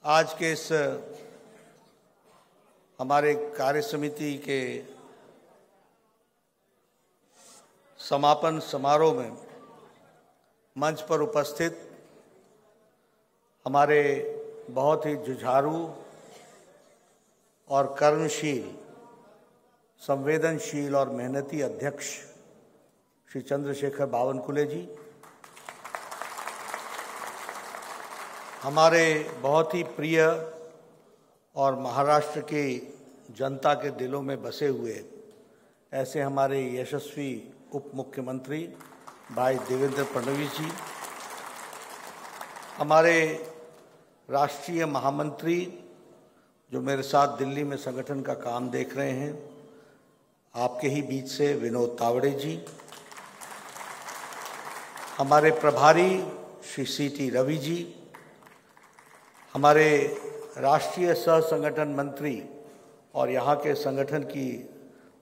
आज के इस हमारे कार्य समिति के समापन समारोह में मंच पर उपस्थित हमारे बहुत ही जुझारू और कर्मशील, संवेदनशील और मेहनती अध्यक्ष श्री चंद्रशेखर बावनकुले जी, हमारे बहुत ही प्रिय और महाराष्ट्र की जनता के दिलों में बसे हुए ऐसे हमारे यशस्वी उप मुख्यमंत्री भाई देवेंद्र फडणवीस जी, हमारे राष्ट्रीय महामंत्री जो मेरे साथ दिल्ली में संगठन का काम देख रहे हैं, आपके ही बीच से विनोद तावड़े जी, हमारे प्रभारी श्री सी.टी. रवि जी, हमारे राष्ट्रीय सह संगठन मंत्री और यहाँ के संगठन की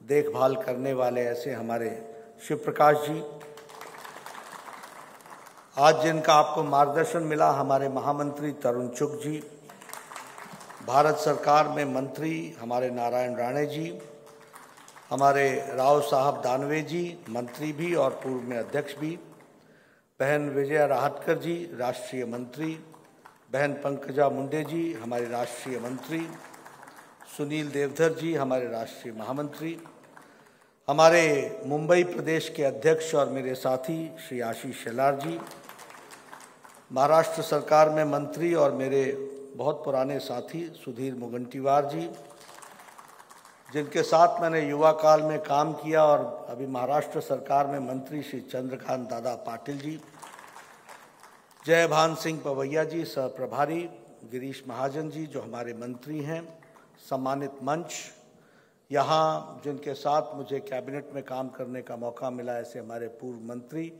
देखभाल करने वाले ऐसे हमारे शिव प्रकाश जी, आज जिनका आपको मार्गदर्शन मिला हमारे महामंत्री तरुण चुग जी, भारत सरकार में मंत्री हमारे नारायण राणे जी, हमारे राव साहब दानवे जी, मंत्री भी और पूर्व में अध्यक्ष भी, बहन विजया राहतकर जी, राष्ट्रीय मंत्री, बहन पंकजा मुंडे जी, हमारे राष्ट्रीय मंत्री, सुनील देवधर जी, हमारे राष्ट्रीय महामंत्री, हमारे मुंबई प्रदेश के अध्यक्ष और मेरे साथी श्री आशीष शेलार जी, महाराष्ट्र सरकार में मंत्री और मेरे बहुत पुराने साथी सुधीर मुगंटीवार जी, जिनके साथ मैंने युवा काल में काम किया और अभी महाराष्ट्र सरकार में मंत्री श्री चंद्रकांत दादा पाटिल जी, जयभान सिंह पवैया जी सह प्रभारी, गिरीश महाजन जी जो हमारे मंत्री हैं, सम्मानित मंच, यहाँ जिनके साथ मुझे कैबिनेट में काम करने का मौका मिला ऐसे हमारे पूर्व मंत्री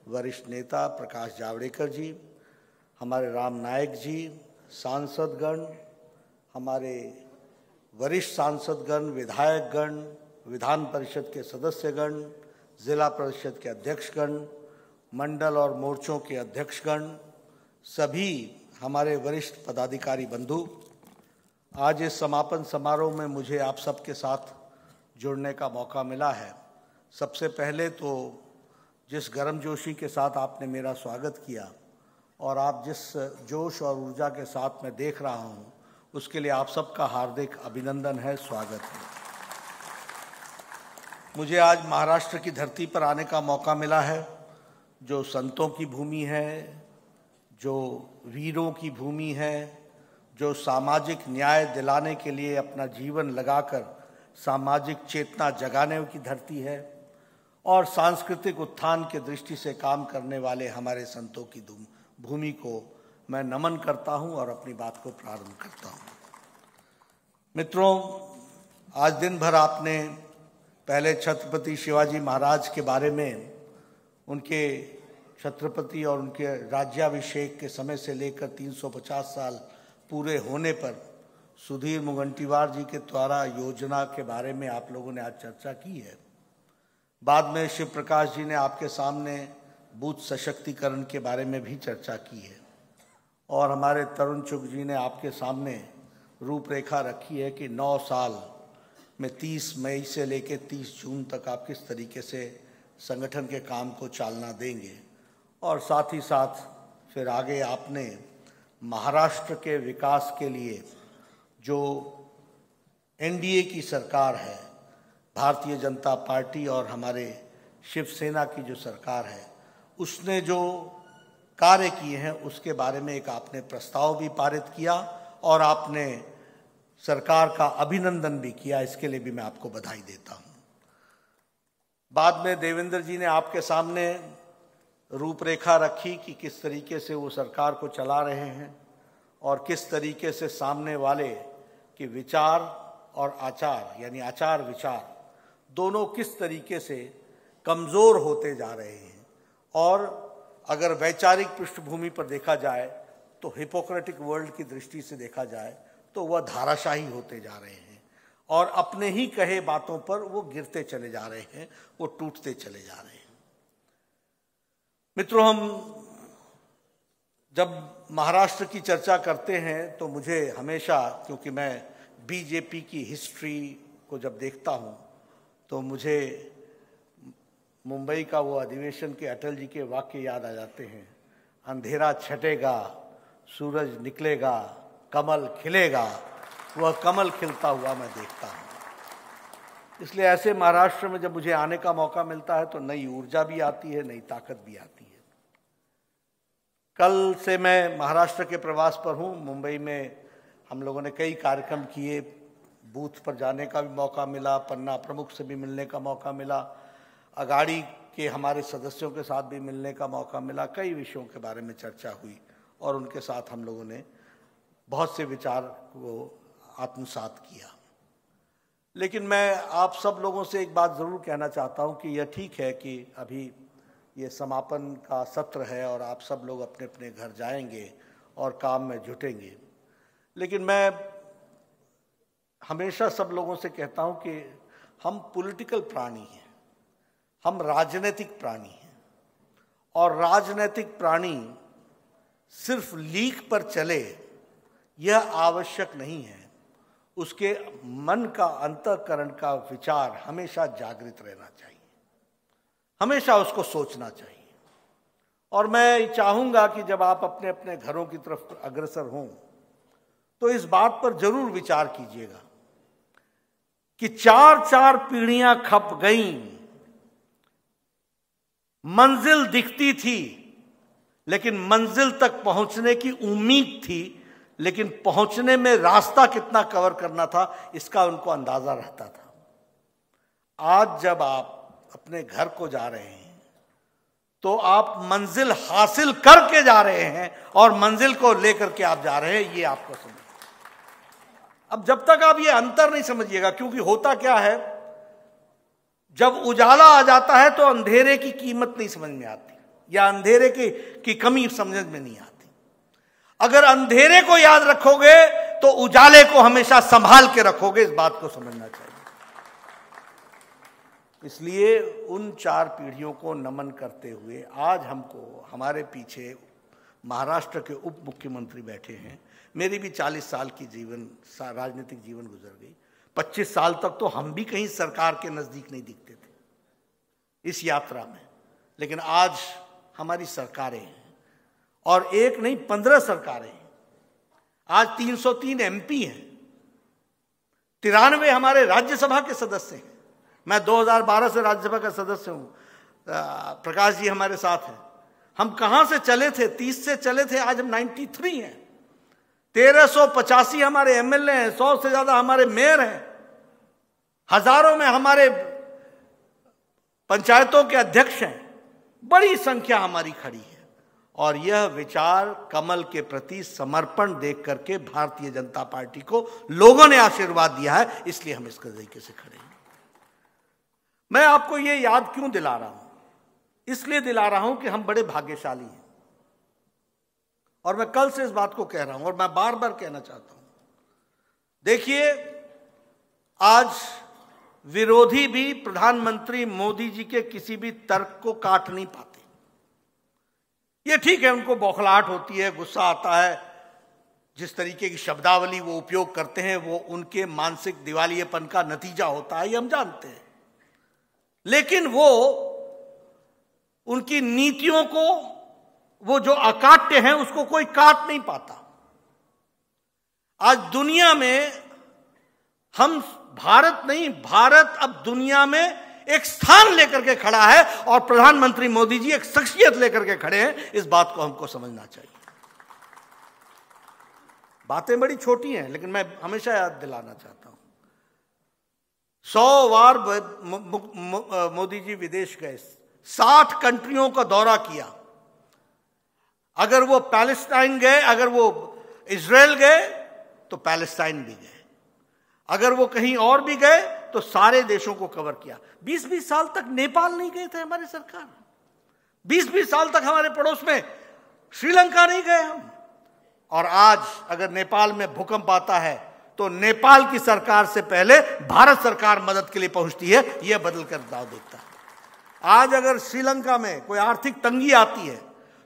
वरिष्ठ नेता प्रकाश जावड़ेकर जी, हमारे राम नायक जी, सांसदगण, हमारे वरिष्ठ सांसदगण, विधायकगण, विधान परिषद के सदस्यगण, जिला परिषद के अध्यक्षगण, मंडल और मोर्चों के अध्यक्षगण, सभी हमारे वरिष्ठ पदाधिकारी बंधु, आज इस समापन समारोह में मुझे आप सबके साथ जुड़ने का मौका मिला है। सबसे पहले तो जिस गर्मजोशी के साथ आपने मेरा स्वागत किया और आप जिस जोश और ऊर्जा के साथ मैं देख रहा हूँ, उसके लिए आप सबका हार्दिक अभिनंदन है, स्वागत है। मुझे आज महाराष्ट्र की धरती पर आने का मौका मिला है, जो संतों की भूमि है, जो वीरों की भूमि है, जो सामाजिक न्याय दिलाने के लिए अपना जीवन लगाकर सामाजिक चेतना जगाने की धरती है और सांस्कृतिक उत्थान के दृष्टि से काम करने वाले हमारे संतों की भूमि को मैं नमन करता हूं और अपनी बात को प्रारंभ करता हूं। मित्रों, आज दिन भर आपने पहले छत्रपति शिवाजी महाराज के बारे में, उनके छत्रपति और उनके राज्याभिषेक के समय से लेकर 350 साल पूरे होने पर सुधीर मुगंटीवार जी के द्वारा योजना के बारे में आप लोगों ने आज चर्चा की है। बाद में शिव प्रकाश जी ने आपके सामने बूथ सशक्तिकरण के बारे में भी चर्चा की है और हमारे तरुण चुग जी ने आपके सामने रूपरेखा रखी है कि 9 साल में 30 मई से लेकर 30 जून तक आप किस तरीके से संगठन के काम को चालना देंगे और साथ ही साथ फिर आगे आपने महाराष्ट्र के विकास के लिए जो एनडीए की सरकार है, भारतीय जनता पार्टी और हमारे शिवसेना की जो सरकार है, उसने जो कार्य किए हैं उसके बारे में एक आपने प्रस्ताव भी पारित किया और आपने सरकार का अभिनंदन भी किया। इसके लिए भी मैं आपको बधाई देता हूं। बाद में देवेंद्र जी ने आपके सामने रूपरेखा रखी कि किस तरीके से वो सरकार को चला रहे हैं और किस तरीके से सामने वाले के विचार और आचार यानी आचार विचार दोनों किस तरीके से कमज़ोर होते जा रहे हैं और अगर वैचारिक पृष्ठभूमि पर देखा जाए तो हिपोक्रेटिक वर्ल्ड की दृष्टि से देखा जाए तो वह धाराशाही होते जा रहे हैं और अपने ही कहे बातों पर वो गिरते चले जा रहे हैं, वो टूटते चले जा रहे हैं। मित्रों, हम जब महाराष्ट्र की चर्चा करते हैं तो मुझे हमेशा, क्योंकि मैं बीजेपी की हिस्ट्री को जब देखता हूं तो मुझे मुंबई का वो अधिवेशन के अटल जी के वाक्य याद आ जाते हैं। अंधेरा छटेगा, सूरज निकलेगा, कमल खिलेगा, वह कमल खिलता हुआ मैं देखता हूं। इसलिए ऐसे महाराष्ट्र में जब मुझे आने का मौका मिलता है तो नई ऊर्जा भी आती है, नई ताकत भी आती है। कल से मैं महाराष्ट्र के प्रवास पर हूं। मुंबई में हम लोगों ने कई कार्यक्रम किए, बूथ पर जाने का भी मौका मिला, पन्ना प्रमुख से भी मिलने का मौका मिला, अगाड़ी के हमारे सदस्यों के साथ भी मिलने का मौका मिला। कई विषयों के बारे में चर्चा हुई और उनके साथ हम लोगों ने बहुत से विचार को आत्मसात किया। लेकिन मैं आप सब लोगों से एक बात ज़रूर कहना चाहता हूं कि यह ठीक है कि अभी ये समापन का सत्र है और आप सब लोग अपने अपने घर जाएंगे और काम में जुटेंगे, लेकिन मैं हमेशा सब लोगों से कहता हूं कि हम पॉलिटिकल प्राणी हैं, हम राजनीतिक प्राणी हैं, और राजनीतिक प्राणी सिर्फ लीक पर चले यह आवश्यक नहीं है। उसके मन का, अंतःकरण का विचार हमेशा जागृत रहना चाहिए, हमेशा उसको सोचना चाहिए। और मैं चाहूंगा कि जब आप अपने अपने घरों की तरफ अग्रसर हों तो इस बात पर जरूर विचार कीजिएगा कि 4-4 पीढ़ियां खप गईं, मंजिल दिखती थी लेकिन मंजिल तक पहुंचने की उम्मीद थी, लेकिन पहुंचने में रास्ता कितना कवर करना था इसका उनको अंदाजा रहता था। आज जब आप अपने घर को जा रहे हैं तो आप मंजिल हासिल करके जा रहे हैं और मंजिल को लेकर के आप जा रहे हैं, ये आपको समझ। अब जब तक आप ये अंतर नहीं समझिएगा, क्योंकि होता क्या है, जब उजाला आ जाता है तो अंधेरे की कीमत नहीं समझ में आती या अंधेरे की कमी समझ में नहीं आती। अगर अंधेरे को याद रखोगे तो उजाले को हमेशा संभाल के रखोगे, इस बात को समझना चाहिए। इसलिए उन 4 पीढ़ियों को नमन करते हुए आज हमको, हमारे पीछे महाराष्ट्र के उप मुख्यमंत्री बैठे हैं। मेरी भी 40 साल की राजनीतिक जीवन गुजर गई। 25 साल तक तो हम भी कहीं सरकार के नजदीक नहीं दिखते थे इस यात्रा में, लेकिन आज हमारी सरकारें हैं, और एक नहीं 15 सरकारें हैं। आज 303 एमपी हैं, 93 हमारे राज्यसभा के सदस्य हैं। मैं 2012 से राज्यसभा का सदस्य हूं, प्रकाश जी हमारे साथ हैं। हम कहां से चले थे, 30 से चले थे, आज हम 93 हैं। 1385 हमारे एमएलए हैं, 100 से ज्यादा हमारे मेयर हैं, हजारों में हमारे पंचायतों के अध्यक्ष हैं। बड़ी संख्या हमारी खड़ी है, और यह विचार कमल के प्रति समर्पण देख करके भारतीय जनता पार्टी को लोगों ने आशीर्वाद दिया है, इसलिए हम इस तरीके से खड़े हैं। मैं आपको ये याद क्यों दिला रहा हूं? इसलिए दिला रहा हूं कि हम बड़े भाग्यशाली हैं, और मैं कल से इस बात को कह रहा हूं और मैं बार बार कहना चाहता हूं। देखिए, आज विरोधी भी प्रधानमंत्री मोदी जी के किसी भी तर्क को काट नहीं पाते। ये ठीक है, उनको बौखलाहट होती है, गुस्सा आता है, जिस तरीके की शब्दावली वो उपयोग करते हैं वो उनके मानसिक दिवालियेपन का नतीजा होता है, ये हम जानते हैं। लेकिन वो उनकी नीतियों को, वो जो अकाट्य हैं उसको कोई काट नहीं पाता। आज दुनिया में हम, भारत नहीं, भारत अब दुनिया में एक स्थान लेकर के खड़ा है, और प्रधानमंत्री मोदी जी एक शख्सियत लेकर के खड़े हैं। इस बात को हमको समझना चाहिए। बातें बड़ी छोटी हैं, लेकिन मैं हमेशा याद दिलाना चाहता हूं। 100 बार मोदी जी विदेश गए, 60 कंट्रियों का दौरा किया। अगर वो पैलेस्टाइन गए, अगर वो इजराइल गए तो पैलेस्टाइन भी गए, अगर वो कहीं और भी गए तो सारे देशों को कवर किया। 20-20 साल तक नेपाल नहीं गए थे हमारी सरकार, 20-20 साल तक हमारे पड़ोस में श्रीलंका नहीं गए हम। और आज अगर नेपाल में भूकंप आता है तो नेपाल की सरकार से पहले भारत सरकार मदद के लिए पहुंचती है, यह बदल कर दाव देता है। आज अगर श्रीलंका में कोई आर्थिक तंगी आती है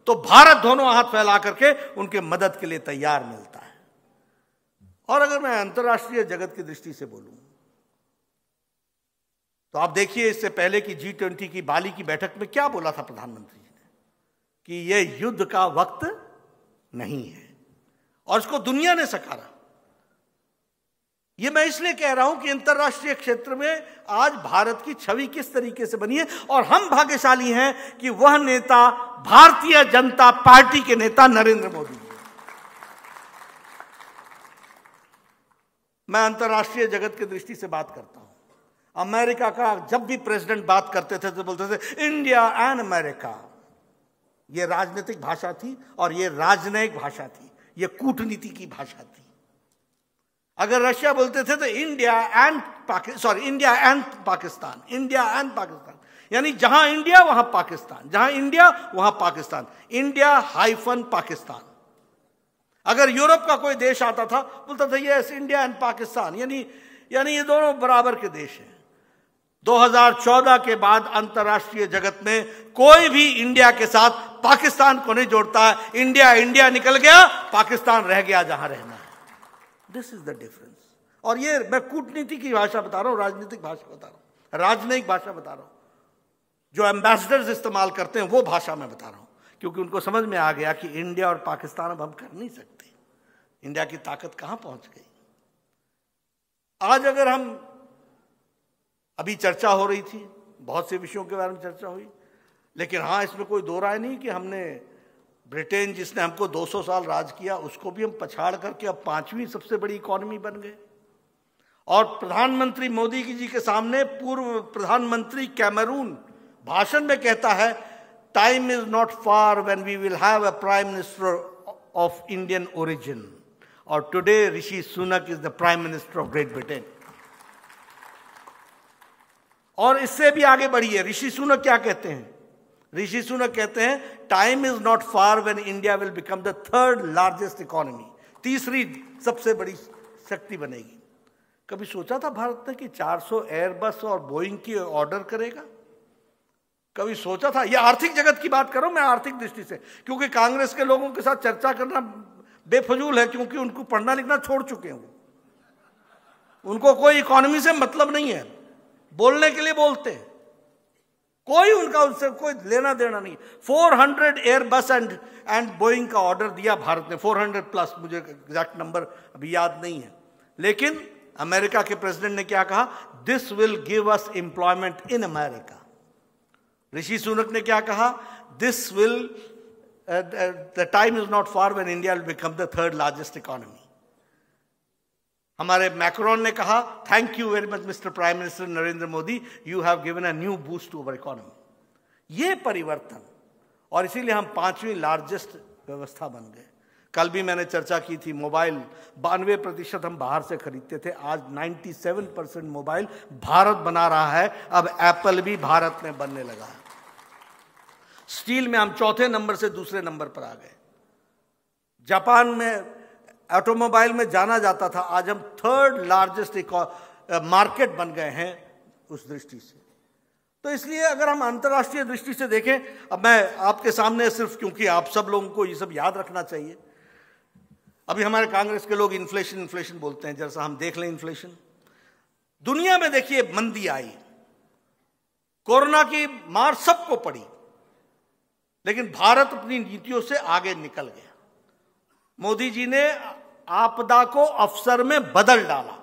तो भारत दोनों हाथ फैला करके उनके मदद के लिए तैयार मिलता है। और अगर मैं अंतर्राष्ट्रीय जगत की दृष्टि से बोलूं तो आप देखिए, इससे पहले की G20 की बाली की बैठक में क्या बोला था प्रधानमंत्री जी ने कि यह युद्ध का वक्त नहीं है, और इसको दुनिया ने सकारा। यह मैं इसलिए कह रहा हूं कि अंतर्राष्ट्रीय क्षेत्र में आज भारत की छवि किस तरीके से बनी है, और हम भाग्यशाली हैं कि वह नेता भारतीय जनता पार्टी के नेता नरेंद्र मोदी जी। मैं अंतर्राष्ट्रीय जगत की दृष्टि से बात करता हूं। अमेरिका का जब भी प्रेसिडेंट बात करते थे तो बोलते थे इंडिया एंड अमेरिका। यह राजनीतिक भाषा थी और यह राजनयिक भाषा थी, यह कूटनीति की भाषा थी। अगर रशिया बोलते थे तो India and Pakistan, India and Pakistan, यानी जहां इंडिया वहां पाकिस्तान, जहां इंडिया वहां पाकिस्तान, इंडिया हाइफन पाकिस्तान। अगर यूरोप का कोई देश आता था बोलता था यस इंडिया एंड पाकिस्तान, यानी ये दोनों बराबर के देश हैं। 2014 के बाद अंतर्राष्ट्रीय जगत में कोई भी इंडिया के साथ पाकिस्तान को नहीं जोड़ता है। इंडिया निकल गया, पाकिस्तान रह गया जहां रहना है। This is the difference. और ये मैं कूटनीति की भाषा बता रहा हूं, राजनीतिक भाषा बता रहा हूं, राजनयिक भाषा बता रहा हूं। जो एम्बेसडर्स इस्तेमाल करते हैं वो भाषा मैं बता रहा हूं, क्योंकि उनको समझ में आ गया कि इंडिया और पाकिस्तान अब हम कर नहीं सकते। इंडिया की ताकत कहां पहुंच गई। आज अगर हम, अभी चर्चा हो रही थी, बहुत से विषयों के बारे में चर्चा हुई, लेकिन हाँ, इसमें कोई दो राय नहीं कि हमने ब्रिटेन जिसने हमको 200 साल राज किया उसको भी हम पछाड़ करके अब 5वीं सबसे बड़ी इकोनॉमी बन गए। और प्रधानमंत्री मोदी जी के सामने पूर्व प्रधानमंत्री कैमरून भाषण में कहता है time is not far when we will have a prime minister of Indian origin, और today Rishi Sunak is the prime minister of Great Britain. और इससे भी आगे बढ़िए, ऋषि सुनक क्या कहते हैं? ऋषि सुनक कहते हैं time is not far when India will become the 3rd largest economy, तीसरी सबसे बड़ी शक्ति बनेगी। कभी सोचा था भारत ने कि 400 एयरबस और बोइंग की ऑर्डर करेगा? कभी सोचा था? यह आर्थिक जगत की बात करो, मैं आर्थिक दृष्टि से, क्योंकि कांग्रेस के लोगों के साथ चर्चा करना बेफजूल है, क्योंकि उनको पढ़ना लिखना छोड़ चुके हैं। उनको कोई इकोनॉमी से मतलब नहीं है, बोलने के लिए बोलते हैं, कोई उनका उनसे कोई लेना देना नहीं। 400 एयरबस एंड बोइंग का ऑर्डर दिया भारत ने, 400 प्लस, मुझे एग्जैक्ट नंबर अभी याद नहीं है। लेकिन अमेरिका के प्रेसिडेंट ने क्या कहा? This will give us employment in America. Rishi Sunak ने क्या कहा? This will the time is not far when India will become the 3rd largest economy. हमारे मैक्रोन ने कहा thank you very much mister prime minister Narendra Modi, you have given a new boost to our economy. ये परिवर्तन, और इसीलिए हम 5वीं largest व्यवस्था बन गए। कल भी मैंने चर्चा की थी, मोबाइल 92% हम बाहर से खरीदते थे, आज 97% मोबाइल भारत बना रहा है। अब एप्पल भी भारत में बनने लगा है। स्टील में हम 4थे नंबर से दूसरे नंबर पर आ गए। जापान में ऑटोमोबाइल में जाना जाता था, आज हम 3rd लार्जेस्ट मार्केट बन गए हैं उस दृष्टि से। तो इसलिए अगर हम अंतर्राष्ट्रीय दृष्टि से देखें, अब मैं आपके सामने सिर्फ, क्योंकि आप सब लोगों को ये सब याद रखना चाहिए। अभी हमारे कांग्रेस के लोग इन्फ्लेशन बोलते हैं, जैसा हम देख लें इन्फ्लेशन। दुनिया में देखिए मंदी आई, कोरोना की मार सबको पड़ी, लेकिन भारत अपनी नीतियों से आगे निकल गया। मोदी जी ने आपदा को अवसर में बदल डाला,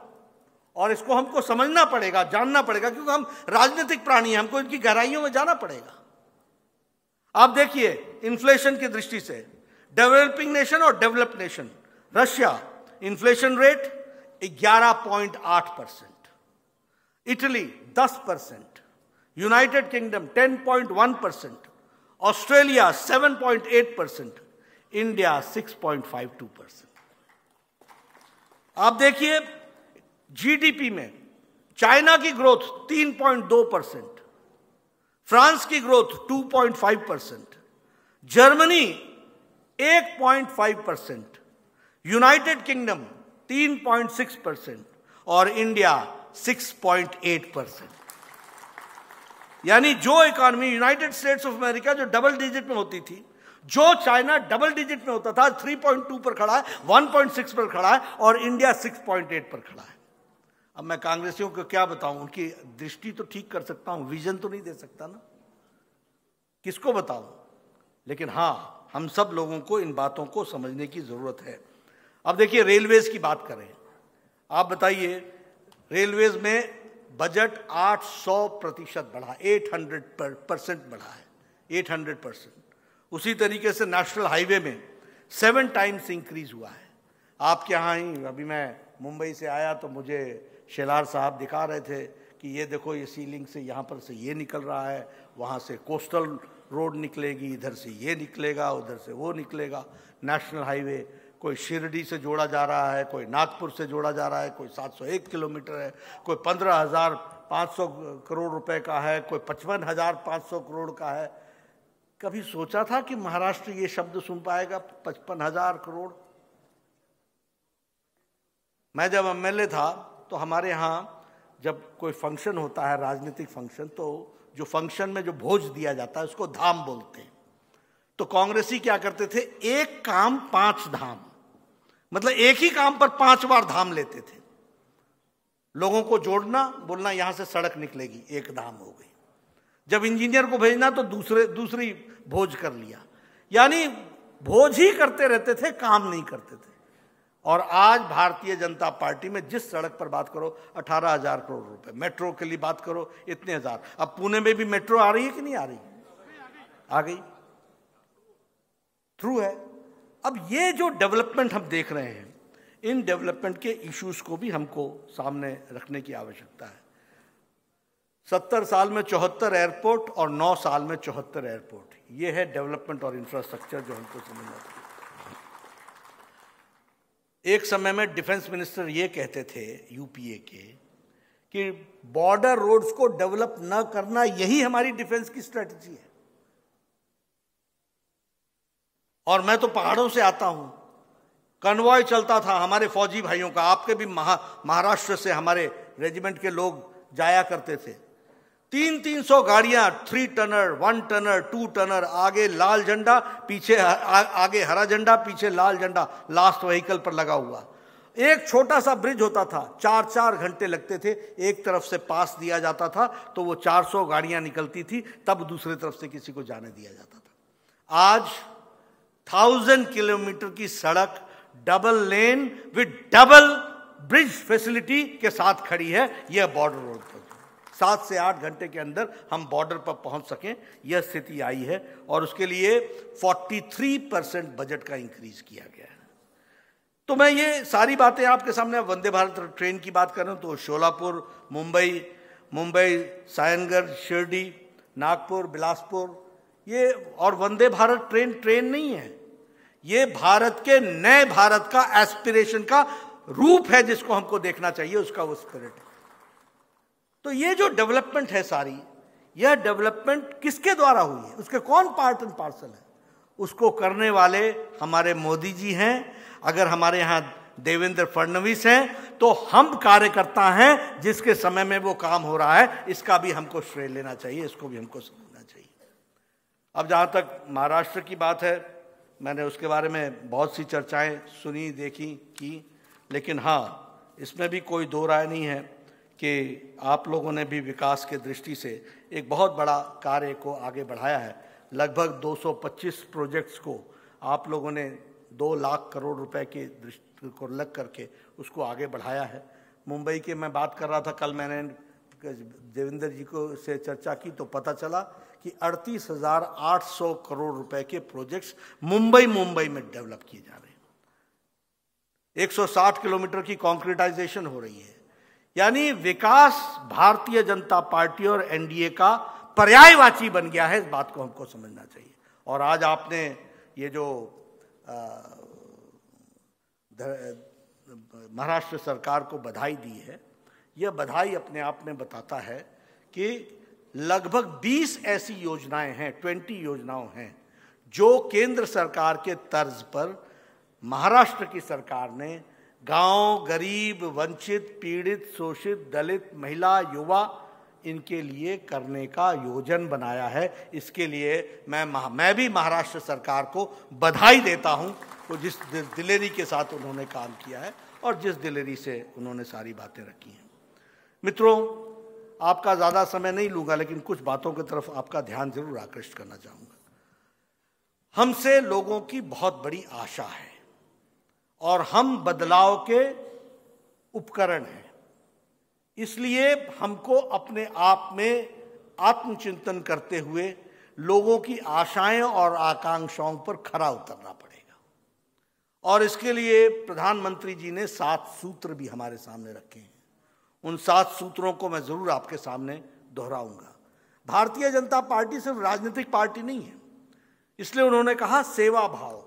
और इसको हमको समझना पड़ेगा, जानना पड़ेगा, क्योंकि हम राजनीतिक प्राणी हैं, हमको इनकी गहराइयों में जाना पड़ेगा। आप देखिए इन्फ्लेशन की दृष्टि से, डेवलपिंग नेशन और developed nation, Russia inflation rate 11.8%, Italy 10%, United kingdom 10.1%, Australia 7.8%, India 6.52%। आप देखिए जीडीपी में चाइना की ग्रोथ 3.2%, फ्रांस की ग्रोथ 2.5%, जर्मनी 1.5%, यूनाइटेड किंगडम 3.6% और इंडिया 6.8%। यानी जो economy United states of America जो डबल डिजिट में होती थी, जो चाइना डबल डिजिट में होता था 3.2 पर खड़ा है, 1.6 पर खड़ा है, और इंडिया 6.8 पर खड़ा है। अब मैं कांग्रेसियों को क्या बताऊं, उनकी दृष्टि तो ठीक कर सकता हूं, विजन तो नहीं दे सकता ना, किसको बताऊं। लेकिन हां, हम सब लोगों को इन बातों को समझने की जरूरत है। अब देखिए, रेलवेज की बात करें, आप बताइए, रेलवेज में बजट 800% बढ़ा, 800% बढ़ा है, 800%। उसी तरीके से नेशनल हाईवे में 7 टाइम्स इंक्रीज हुआ है। आपके यहाँ ही अभी मैं मुंबई से आया तो मुझे शेलार साहब दिखा रहे थे कि ये देखो, ये सीलिंग से यहाँ पर से ये निकल रहा है, वहाँ से कोस्टल रोड निकलेगी, इधर से ये निकलेगा, उधर से वो निकलेगा। नेशनल हाईवे कोई शिरडी से जोड़ा जा रहा है, कोई नागपुर से जोड़ा जा रहा है, कोई 701 किलोमीटर है, कोई 15,500 करोड़ रुपए का है, कोई 55,500 करोड़ का है। कभी सोचा था कि महाराष्ट्र ये शब्द सुन पाएगा 55,000 करोड़? मैं जब एमएलए था तो हमारे यहाँ जब कोई फंक्शन होता है, राजनीतिक फंक्शन, तो जो फंक्शन में जो भोज दिया जाता है उसको धाम बोलते हैं। तो कांग्रेसी क्या करते थे, एक काम 5 धाम, मतलब एक ही काम पर 5 बार धाम लेते थे। लोगों को जोड़ना, बोलना यहां से सड़क निकलेगी, एक धाम हो गई। जब इंजीनियर को भेजना तो दूसरी भोज कर लिया, यानी भोज ही करते रहते थे, काम नहीं करते थे। और आज भारतीय जनता पार्टी में जिस सड़क पर बात करो 18,000 करोड़ रुपए, मेट्रो के लिए बात करो इतने हजार। अब पुणे में भी मेट्रो आ रही है कि नहीं आ रही? आ गई, ट्रू है। अब ये जो डेवलपमेंट हम देख रहे हैं, इन डेवलपमेंट के इश्यूज को भी हमको सामने रखने की आवश्यकता है। 70 साल में 74 एयरपोर्ट और 9 साल में 74 एयरपोर्ट, ये है डेवलपमेंट और इंफ्रास्ट्रक्चर जो हमको समझना चाहिए। एक समय में डिफेंस मिनिस्टर ये कहते थे यूपीए के कि बॉर्डर रोड्स को डेवलप न करना, यही हमारी डिफेंस की स्ट्रेटजी है। और मैं तो पहाड़ों से आता हूं, कन्वॉय चलता था हमारे फौजी भाइयों का, आपके भी महाराष्ट्र से हमारे रेजिमेंट के लोग जाया करते थे। 300 गाड़ियां, 3 टनर, 1 टनर, 2 टनर, आगे लाल झंडा, पीछे आगे हरा झंडा, पीछे लाल झंडा लास्ट व्हीकल पर लगा हुआ। एक छोटा सा ब्रिज होता था, 4-4 घंटे लगते थे, एक तरफ से पास दिया जाता था तो वो 400 गाड़ियां निकलती थी, तब दूसरी तरफ से किसी को जाने दिया जाता था। आज 1000 किलोमीटर की सड़क double lane with double bridge facility के साथ खड़ी है। यह बॉर्डर रोड पर 7 से 8 घंटे के अंदर हम बॉर्डर पर पहुंच सकें, यह स्थिति आई है। और उसके लिए 43% बजट का इंक्रीज किया गया है। तो मैं ये सारी बातें आपके सामने, वंदे भारत ट्रेन की बात कर रहा हूं तो शोलापुर, मुंबई, सायनगढ़, शिरडी, नागपुर, बिलासपुर, ये और वंदे भारत ट्रेन नहीं है, ये भारत के नए भारत का एस्पिरेशन का रूप है, जिसको हमको देखना चाहिए, उसका वो स्पिरिट है। तो ये जो डेवलपमेंट है सारी, यह डेवलपमेंट किसके द्वारा हुई है, उसके कौन पार्ट एंड पार्सल है? उसको करने वाले हमारे मोदी जी हैं। अगर हमारे यहां देवेंद्र फडणवीस हैं तो हम कार्यकर्ता हैं जिसके समय में वो काम हो रहा है। इसका भी हमको श्रेय लेना चाहिए, इसको भी हमको समझना चाहिए। अब जहां तक महाराष्ट्र की बात है, मैंने उसके बारे में बहुत सी चर्चाएं सुनी, देखी, की, लेकिन हाँ, इसमें भी कोई दो राय नहीं है कि आप लोगों ने भी विकास के दृष्टि से एक बहुत बड़ा कार्य को आगे बढ़ाया है। लगभग 225 प्रोजेक्ट्स को आप लोगों ने 2 लाख करोड़ रुपए के दृष्टि को लग करके उसको आगे बढ़ाया है। मुंबई के मैं बात कर रहा था, कल मैंने देवेंद्र जी को से चर्चा की तो पता चला कि 38,800 करोड़ रुपए के प्रोजेक्ट्स मुंबई में डेवलप किए जा रहे हैं। 160 किलोमीटर की कॉन्क्रीटाइजेशन हो रही है। यानी विकास भारतीय जनता पार्टी और एनडीए का पर्यायवाची बन गया है। इस बात को हमको समझना चाहिए। और आज आपने ये जो महाराष्ट्र सरकार को बधाई दी है, यह बधाई अपने आप में बताता है कि लगभग 20 ऐसी योजनाएं हैं, 20 योजनाएं हैं जो केंद्र सरकार के तर्ज पर महाराष्ट्र की सरकार ने गांव, गरीब, वंचित, पीड़ित, शोषित, दलित, महिला, युवा, इनके लिए करने का योजन बनाया है। इसके लिए मैं भी महाराष्ट्र सरकार को बधाई देता हूं, तो जिस दिलेरी के साथ उन्होंने काम किया है और जिस दिलेरी से उन्होंने सारी बातें रखी हैं। मित्रों, आपका ज़्यादा समय नहीं लूँगा, लेकिन कुछ बातों की तरफ आपका ध्यान जरूर आकृष्ट करना चाहूँगा। हमसे लोगों की बहुत बड़ी आशा है और हम बदलाव के उपकरण हैं। इसलिए हमको अपने आप में आत्मचिंतन करते हुए लोगों की आशाएं और आकांक्षाओं पर खरा उतरना पड़ेगा। और इसके लिए प्रधानमंत्री जी ने 7 सूत्र भी हमारे सामने रखे हैं। उन 7 सूत्रों को मैं जरूर आपके सामने दोहराऊंगा। भारतीय जनता पार्टी सिर्फ राजनीतिक पार्टी नहीं है, इसलिए उन्होंने कहा सेवा भाव।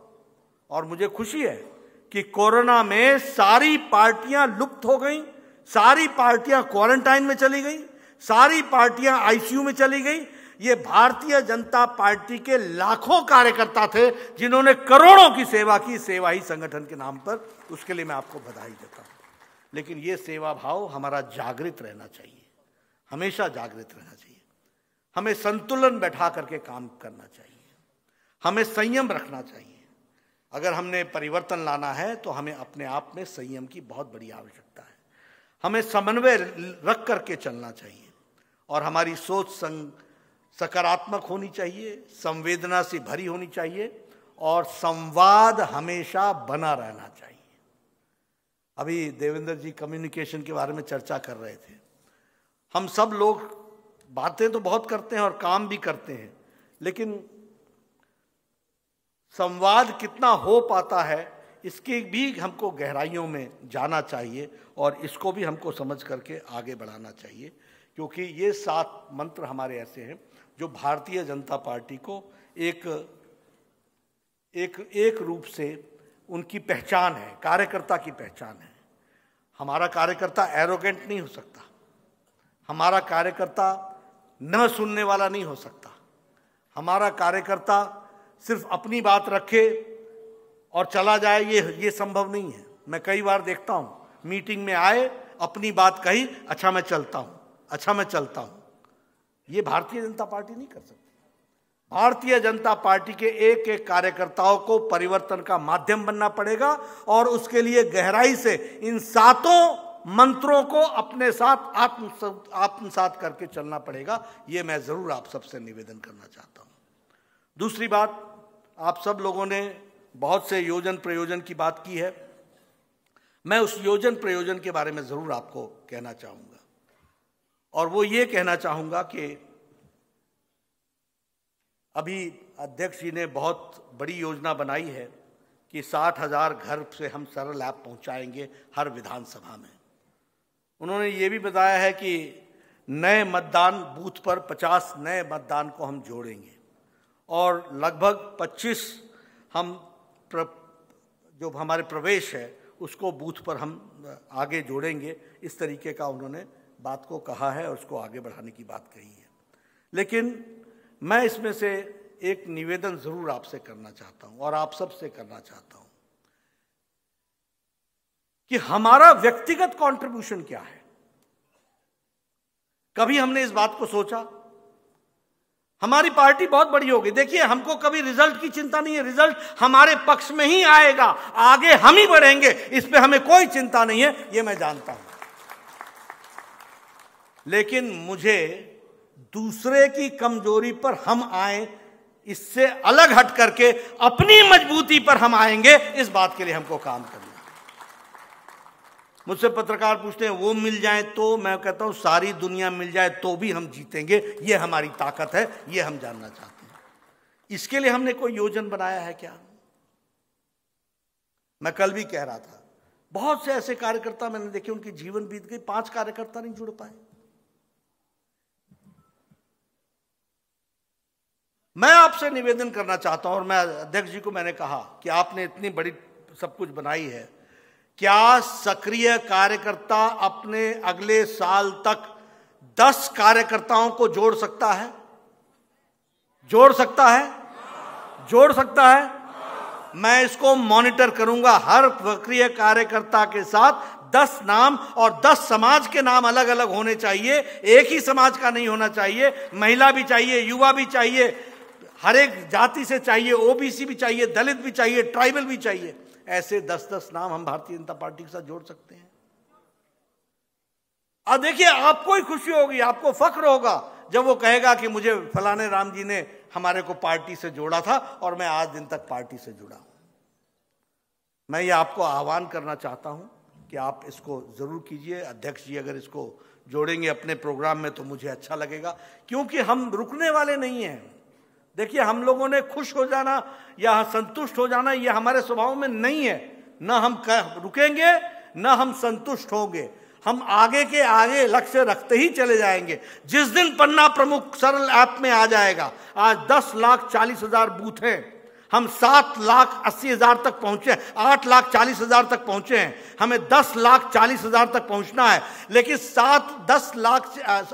और मुझे खुशी है कि कोरोना में सारी पार्टियां लुप्त हो गई, सारी पार्टियां क्वारंटाइन में चली गई, सारी पार्टियां आईसीयू में चली गई। ये भारतीय जनता पार्टी के लाखों कार्यकर्ता थे जिन्होंने करोड़ों की सेवा की, सेवा ही संगठन के नाम पर। उसके लिए मैं आपको बधाई देता हूं। लेकिन ये सेवा भाव हमारा जागृत रहना चाहिए, हमेशा जागृत रहना चाहिए। हमें संतुलन बैठा करके काम करना चाहिए, हमें संयम रखना चाहिए। अगर हमने परिवर्तन लाना है तो हमें अपने आप में संयम की बहुत बड़ी आवश्यकता है। हमें समन्वय रख करके चलना चाहिए और हमारी सोच सकारात्मक होनी चाहिए, संवेदना से भरी होनी चाहिए और संवाद हमेशा बना रहना चाहिए। अभी देवेंद्र जी कम्युनिकेशन के बारे में चर्चा कर रहे थे। हम सब लोग बातें तो बहुत करते हैं और काम भी करते हैं, लेकिन संवाद कितना हो पाता है इसके भी हमको गहराइयों में जाना चाहिए और इसको भी हमको समझ करके आगे बढ़ाना चाहिए। क्योंकि ये 7 मंत्र हमारे ऐसे हैं जो भारतीय जनता पार्टी को एक रूप से उनकी पहचान है, कार्यकर्ता की पहचान है। हमारा कार्यकर्ता एरोगेंट नहीं हो सकता, हमारा कार्यकर्ता न सुनने वाला नहीं हो सकता, हमारा कार्यकर्ता सिर्फ अपनी बात रखे और चला जाए, ये संभव नहीं है। मैं कई बार देखता हूं, मीटिंग में आए, अपनी बात कही, अच्छा मैं चलता हूं। ये भारतीय जनता पार्टी नहीं कर सकती। भारतीय जनता पार्टी के एक एक कार्यकर्ताओं को परिवर्तन का माध्यम बनना पड़ेगा और उसके लिए गहराई से इन 7 मंत्रों को अपने साथ आत्मसात करके चलना पड़ेगा। ये मैं जरूर आप सबसे निवेदन करना चाहता हूं। दूसरी बात, आप सब लोगों ने बहुत से योजन प्रयोजन की बात की है। मैं उस योजन प्रयोजन के बारे में जरूर आपको कहना चाहूंगा और वो ये कहना चाहूंगा कि अभी अध्यक्ष जी ने बहुत बड़ी योजना बनाई है कि 60,000 घर से हम सरल ऐप पहुंचाएंगे हर विधानसभा में। उन्होंने ये भी बताया है कि नए मतदान बूथ पर 50 नए मतदान को हम जोड़ेंगे और लगभग 25 हम जो हमारे प्रवेश है उसको बूथ पर हम आगे जोड़ेंगे। इस तरीके का उन्होंने बात को कहा है और उसको आगे बढ़ाने की बात कही है। लेकिन मैं इसमें से एक निवेदन जरूर आपसे करना चाहता हूं और आप सबसे करना चाहता हूं कि हमारा व्यक्तिगत कंट्रीब्यूशन क्या है। कभी हमने इस बात को सोचा? हमारी पार्टी बहुत बड़ी होगी। देखिए, हमको कभी रिजल्ट की चिंता नहीं है, रिजल्ट हमारे पक्ष में ही आएगा, आगे हम ही बढ़ेंगे, इस पे हमें कोई चिंता नहीं है, ये मैं जानता हूं। लेकिन मुझे दूसरे की कमजोरी पर हम आए, इससे अलग हट करके अपनी मजबूती पर हम आएंगे, इस बात के लिए हमको काम करना। मुझसे पत्रकार पूछते हैं वो मिल जाए तो, मैं कहता हूं सारी दुनिया मिल जाए तो भी हम जीतेंगे। ये हमारी ताकत है, ये हम जानना चाहते हैं। इसके लिए हमने कोई योजना बनाया है क्या? मैं कल भी कह रहा था, बहुत से ऐसे कार्यकर्ता मैंने देखे, उनकी जीवन बीत गई, 5 कार्यकर्ता नहीं जुड़ पाए। मैं आपसे निवेदन करना चाहता हूं और मैं अध्यक्ष जी को मैंने कहा कि आपने इतनी बड़ी सब कुछ बनाई है, क्या सक्रिय कार्यकर्ता अपने अगले साल तक 10 कार्यकर्ताओं को जोड़ सकता है? जोड़ सकता है? जोड़ सकता है? मैं इसको मॉनिटर करूंगा। हर सक्रिय कार्यकर्ता के साथ 10 नाम और 10 समाज के नाम अलग अलग होने चाहिए, एक ही समाज का नहीं होना चाहिए। महिला भी चाहिए, युवा भी चाहिए, हर एक जाति से चाहिए, ओबीसी भी चाहिए, दलित भी चाहिए, ट्राइबल भी चाहिए। ऐसे 10-10 नाम हम भारतीय जनता पार्टी के साथ जोड़ सकते हैं। अब देखिए, आपको ही खुशी होगी, आपको फख्र होगा जब वो कहेगा कि मुझे फलाने राम जी ने हमारे को पार्टी से जोड़ा था और मैं आज दिन तक पार्टी से जुड़ा हूं। मैं ये आपको आह्वान करना चाहता हूं कि आप इसको जरूर कीजिए। अध्यक्ष जी अगर इसको जोड़ेंगे अपने प्रोग्राम में तो मुझे अच्छा लगेगा, क्योंकि हम रुकने वाले नहीं हैं। देखिए, हम लोगों ने खुश हो जाना या संतुष्ट हो जाना ये हमारे स्वभाव में नहीं है। न हम रुकेंगे न हम संतुष्ट होंगे, हम आगे के आगे लक्ष्य रखते ही चले जाएंगे। जिस दिन पन्ना प्रमुख सरल ऐप में आ जाएगा, आज 10,40,000 बूथ हैं, हम 7,80,000 तक पहुंचे, 8,40,000 तक पहुंचे हैं, हमें 10,40,000 तक पहुंचना है। लेकिन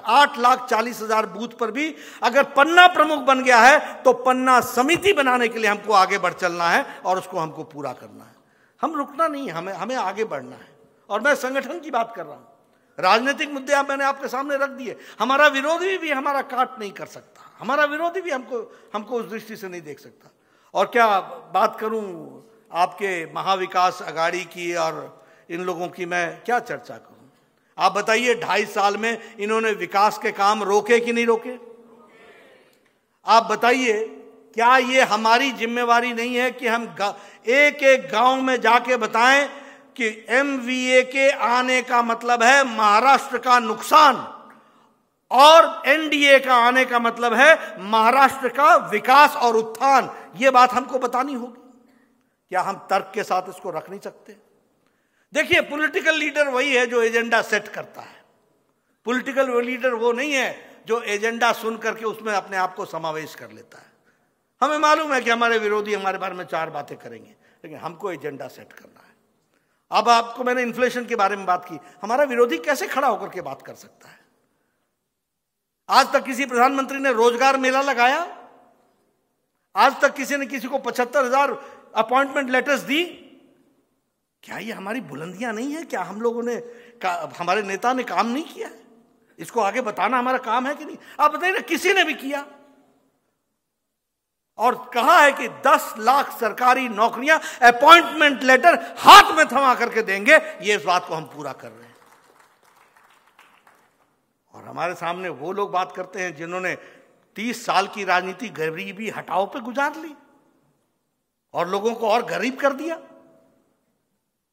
8,40,000 बूथ पर भी अगर पन्ना प्रमुख बन गया है तो पन्ना समिति बनाने के लिए हमको आगे बढ़ चलना है और उसको हमको पूरा करना है। हम रुकना नहीं है, हमें आगे बढ़ना है। और मैं संगठन की बात कर रहा हूं। राजनीतिक मुद्दे मैंने आपके सामने रख दिए। हमारा विरोधी भी हमारा काट नहीं कर सकता, हमारा विरोधी भी हमको उस दृष्टि से नहीं देख सकता। और क्या बात करूं आपके महाविकास अघाड़ी की और इन लोगों की, मैं क्या चर्चा करूं। आप बताइए, 2.5 साल में इन्होंने विकास के काम रोके कि नहीं रोके? आप बताइए, क्या ये हमारी जिम्मेवारी नहीं है कि हम एक एक गांव में जाके बताएं कि एमवीए के आने का मतलब है महाराष्ट्र का नुकसान और एनडीए का आने का मतलब है महाराष्ट्र का विकास और उत्थान। यह बात हमको बतानी होगी। क्या हम तर्क के साथ इसको रख नहीं सकते? देखिए, पॉलिटिकल लीडर वही है जो एजेंडा सेट करता है। पॉलिटिकल लीडर वो नहीं है जो एजेंडा सुन करके उसमें अपने आप को समावेश कर लेता है। हमें मालूम है कि हमारे विरोधी हमारे बारे में 4 बातें करेंगे, लेकिन हमको एजेंडा सेट करना है। अब आपको मैंने इन्फ्लेशन के बारे में बात की, हमारा विरोधी कैसे खड़ा होकर के बात कर सकता है? आज तक किसी प्रधानमंत्री ने रोजगार मेला लगाया? आज तक किसी ने किसी को 75,000 अपॉइंटमेंट लेटर्स दी? क्या ये हमारी बुलंदियां नहीं है? क्या हम लोगों ने हमारे नेता ने काम नहीं किया? इसको आगे बताना हमारा काम है कि नहीं? आप बताइए ना, किसी ने भी किया? और कहा है कि 10 लाख सरकारी नौकरियां अपॉइंटमेंट लेटर हाथ में थमा करके देंगे। ये इस बात को हम पूरा कर रहे हैं। और हमारे सामने वो लोग बात करते हैं जिन्होंने 30 साल की राजनीति गरीबी हटाओ पे गुजार ली और लोगों को और गरीब कर दिया।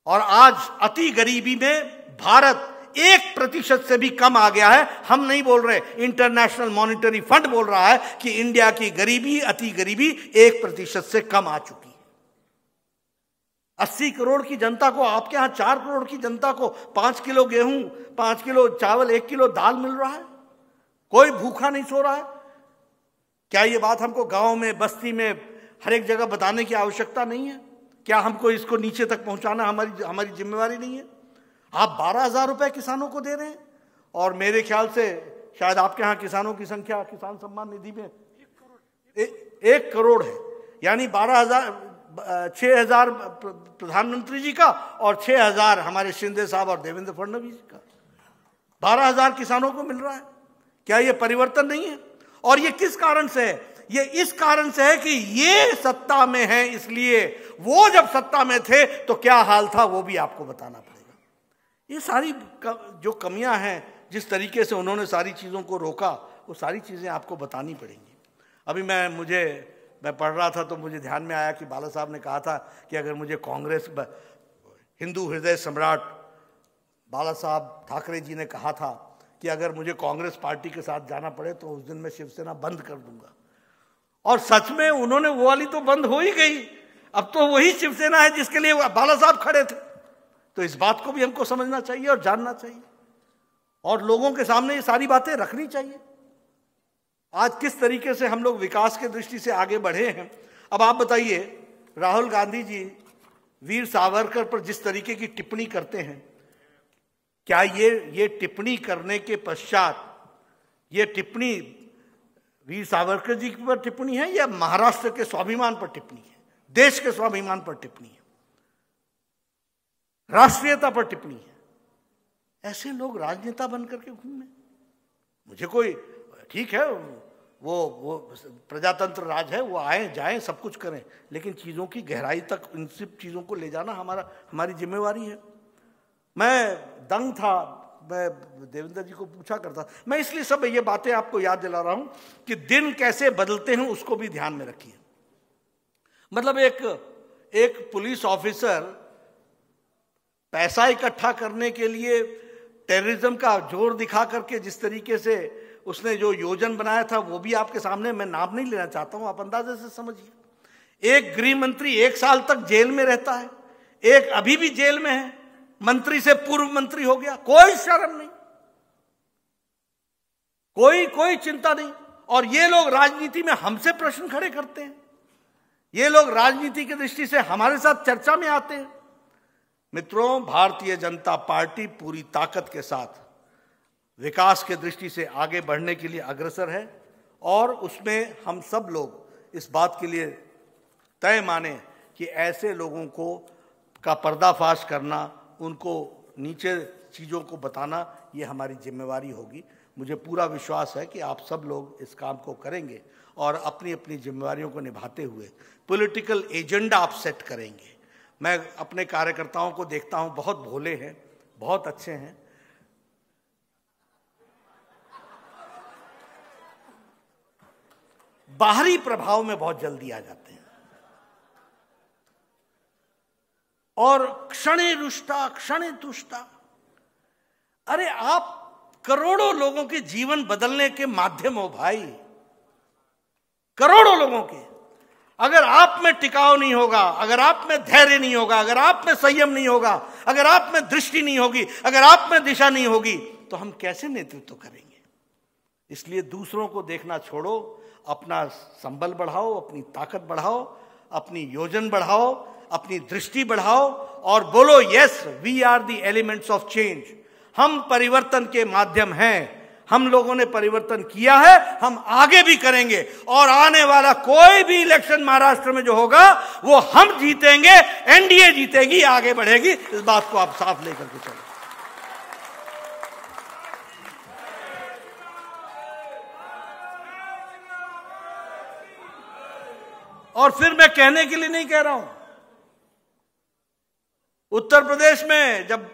और आज अति गरीबी में भारत 1% से भी कम आ गया है। हम नहीं बोल रहे, इंटरनेशनल मॉनिटरी फंड बोल रहा है कि इंडिया की गरीबी, अति गरीबी 1% से कम आ चुकी है। 80 करोड़ की जनता को, आपके यहां 4 करोड़ की जनता को 5 किलो गेहूं, 5 किलो चावल, 1 किलो दाल मिल रहा है। कोई भूखा नहीं सो रहा है। क्या ये बात हमको गांव में, बस्ती में, हर एक जगह बताने की आवश्यकता नहीं है? क्या हमको इसको नीचे तक पहुंचाना हमारी जिम्मेवारी नहीं है? आप 12,000 रुपए किसानों को दे रहे हैं और मेरे ख्याल से शायद आपके यहां किसानों की संख्या किसान सम्मान निधि में 1 करोड़ है। यानी 6,000 प्रधानमंत्री जी का और 6,000 हमारे शिंदे साहब और देवेंद्र फडणवीस जी का। 12,000 किसानों को मिल रहा है। क्या ये परिवर्तन नहीं है? और ये किस कारण से है? ये इस कारण से है कि ये सत्ता में है, इसलिए वो जब सत्ता में थे तो क्या हाल था वो भी आपको बताना पड़ेगा। ये सारी जो कमियां हैं, जिस तरीके से उन्होंने सारी चीज़ों को रोका, वो सारी चीज़ें आपको बतानी पड़ेंगी। अभी मैं पढ़ रहा था तो मुझे ध्यान में आया कि बाला साहब ने कहा था कि अगर मुझे कांग्रेस, हिंदू हृदय सम्राट बाला साहब ठाकरे जी ने कहा था कि अगर मुझे कांग्रेस पार्टी के साथ जाना पड़े तो उस दिन मैं शिवसेना बंद कर दूंगा। और सच में उन्होंने वो वाली तो बंद हो ही गई। अब तो वही शिवसेना है जिसके लिए बाला साहब खड़े थे। तो इस बात को भी हमको समझना चाहिए और जानना चाहिए और लोगों के सामने ये सारी बातें रखनी चाहिए। आज किस तरीके से हम लोग विकास के दृष्टि से आगे बढ़े हैं। अब आप बताइए, राहुल गांधी जी वीर सावरकर पर जिस तरीके की टिप्पणी करते हैं, क्या ये टिप्पणी करने के पश्चात ये टिप्पणी वीर सावरकर जी पर टिप्पणी है या महाराष्ट्र के स्वाभिमान पर टिप्पणी है? देश के स्वाभिमान पर टिप्पणी है, राष्ट्रीयता पर टिप्पणी है। ऐसे लोग राजनेता बनकर के घूमे। मुझे कोई, ठीक है, वो प्रजातंत्र राज है, वो आए जाएं सब कुछ करें, लेकिन चीजों की गहराई तक इन सब चीजों को ले जाना हमारी जिम्मेवारी है। मैं दंग था, मैं देवेंद्र जी को पूछा करता, मैं इसलिए सब ये बातें आपको याद दिला रहा हूं कि दिन कैसे बदलते हैं उसको भी ध्यान में रखिए। मतलब एक पुलिस ऑफिसर पैसा इकट्ठा करने के लिए टेररिज्म का जोर दिखा करके जिस तरीके से उसने जो योजना बनाया था, वो भी आपके सामने, मैं नाम नहीं लेना चाहता हूं, आप अंदाजे से समझिए। एक गृह मंत्री 1 साल तक जेल में रहता है, एक अभी भी जेल में है, मंत्री से पूर्व मंत्री हो गया, कोई शर्म नहीं, कोई चिंता नहीं। और ये लोग राजनीति में हमसे प्रश्न खड़े करते हैं, ये लोग राजनीति की दृष्टि से हमारे साथ चर्चा में आते हैं। मित्रों, भारतीय जनता पार्टी पूरी ताकत के साथ विकास के दृष्टि से आगे बढ़ने के लिए अग्रसर है, और उसमें हम सब लोग इस बात के लिए तय माने कि ऐसे लोगों को का पर्दाफाश करना, उनको नीचे चीज़ों को बताना, ये हमारी जिम्मेवारी होगी। मुझे पूरा विश्वास है कि आप सब लोग इस काम को करेंगे और अपनी अपनी जिम्मेवारियों को निभाते हुए पॉलिटिकल एजेंडा आप सेट करेंगे। मैं अपने कार्यकर्ताओं को देखता हूं, बहुत भोले हैं, बहुत अच्छे हैं, बाहरी प्रभाव में बहुत जल्दी आ जाते हैं और क्षणे रुष्टा क्षणे तुष्टा। अरे आप करोड़ों लोगों के जीवन बदलने के माध्यम हो भाई, करोड़ों लोगों के। अगर आप में टिकाव नहीं होगा, अगर आप में धैर्य नहीं होगा, अगर आप में संयम नहीं होगा, अगर आप में दृष्टि नहीं होगी, अगर आप में दिशा नहीं होगी, तो हम कैसे नेतृत्व करेंगे? इसलिए दूसरों को देखना छोड़ो, अपना संबल बढ़ाओ, अपनी ताकत बढ़ाओ, अपनी योजना बढ़ाओ, अपनी दृष्टि बढ़ाओ और बोलो, yes we are the elements of change. हम परिवर्तन के माध्यम हैं, हम लोगों ने परिवर्तन किया है, हम आगे भी करेंगे, और आने वाला कोई भी इलेक्शन महाराष्ट्र में जो होगा वो हम जीतेंगे, एनडीए जीतेगी, आगे बढ़ेगी। इस बात को आप साफ लेकर के चलो। और फिर मैं कहने के लिए नहीं कह रहा हूं, उत्तर प्रदेश में जब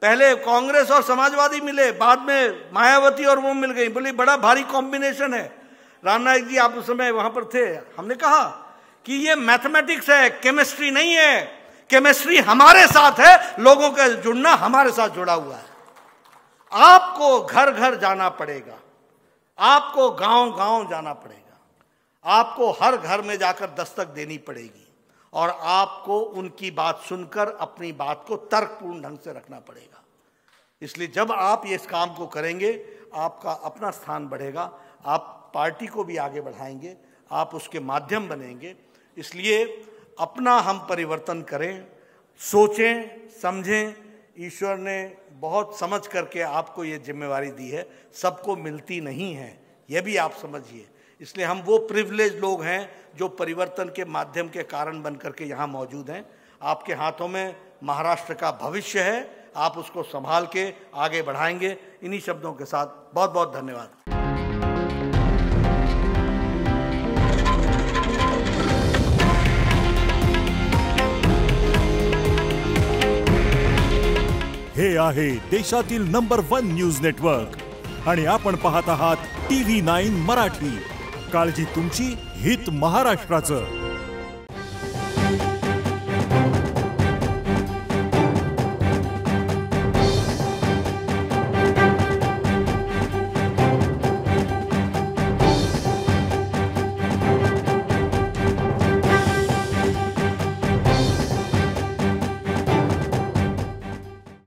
पहले कांग्रेस और समाजवादी मिले, बाद में मायावती और वो मिल गई, बोली बड़ा भारी कॉम्बिनेशन है। राम नाईक जी, आप उस समय वहां पर थे, हमने कहा कि ये मैथमेटिक्स है, केमिस्ट्री नहीं है। केमिस्ट्री हमारे साथ है, लोगों का जुड़ना हमारे साथ जुड़ा हुआ है। आपको घर घर जाना पड़ेगा, आपको गांव गांव जाना पड़ेगा, आपको हर घर में जाकर दस्तक देनी पड़ेगी, और आपको उनकी बात सुनकर अपनी बात को तर्कपूर्ण ढंग से रखना पड़ेगा। इसलिए जब आप ये इस काम को करेंगे, आपका अपना स्थान बढ़ेगा, आप पार्टी को भी आगे बढ़ाएंगे, आप उसके माध्यम बनेंगे। इसलिए अपना हम परिवर्तन करें, सोचें, समझें। ईश्वर ने बहुत समझ करके आपको ये जिम्मेवारी दी है, सबको मिलती नहीं है, ये भी आप समझिए। इसलिए हम वो प्रिविलेज लोग हैं जो परिवर्तन के माध्यम के कारण बन करके यहाँ मौजूद हैं। आपके हाथों में महाराष्ट्र का भविष्य है, आप उसको संभाल के आगे बढ़ाएंगे। इन्हीं शब्दों के साथ बहुत बहुत धन्यवाद। हे आहे देशातील नंबर 1 न्यूज नेटवर्क आणि आपण पाहत आहात TV9 मराठी। काळजी तुमची, हित महाराष्ट्राचं।